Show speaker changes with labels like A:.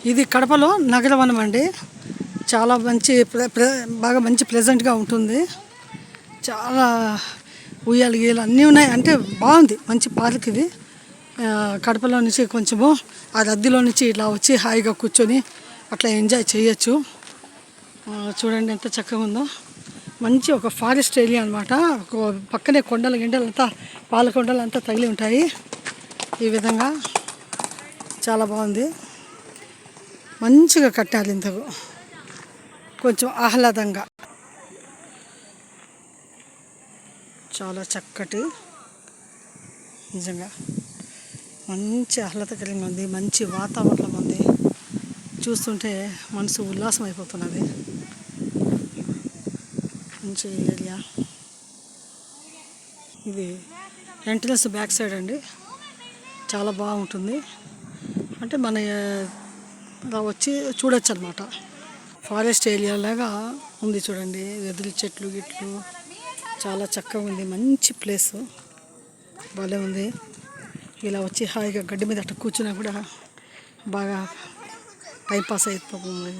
A: ఇది కడపలో నగరవనం అండి. చాలా మంచి బాగా మంచి ప్లెజెంట్గా ఉంటుంది. చాలా ఉయ్యాలు గీయాలు అన్నీ ఉన్నాయి. అంటే బాగుంది, మంచి పార్క్ ఇది. కడపలో నుంచి కొంచెము ఆ రద్దీలో నుంచి ఇలా వచ్చి హాయిగా కూర్చొని అట్లా ఎంజాయ్ చేయొచ్చు. చూడండి ఎంత చక్కగా ఉందో. మంచి ఒక ఫారెస్ట్ ఏరియా అనమాట. పక్కనే కొండలు గిండలంతా పాలకొండలు అంతా తగిలి ఉంటాయి. ఈ విధంగా చాలా బాగుంది. మంచిగా కట్టాలి ఇంతకు, కొంచెం ఆహ్లాదంగా. చాలా చక్కటి, నిజంగా మంచి ఆహ్లాదకరంగా ఉంది. మంచి వాతావరణం ఉంది. చూస్తుంటే మనసు ఉల్లాసం అయిపోతున్నది. మంచి ఏరియా ఇది. ఎంట్రన్స్ బ్యాక్ సైడ్ అండి. చాలా బాగుంటుంది. అంటే మన వచ్చి చూడొచ్చు అనమాట. ఫారెస్ట్ ఏరియా లాగా ఉంది చూడండి. వెదురు చెట్లు గిట్లు చాలా చక్కగా ఉంది. మంచి ప్లేస్, భలే ఉంది. ఇలా వచ్చి హాయిగా గడ్డి మీద అట్లా కూర్చున్నా కూడా బాగా టైంపాస్ అయిపోతుంది.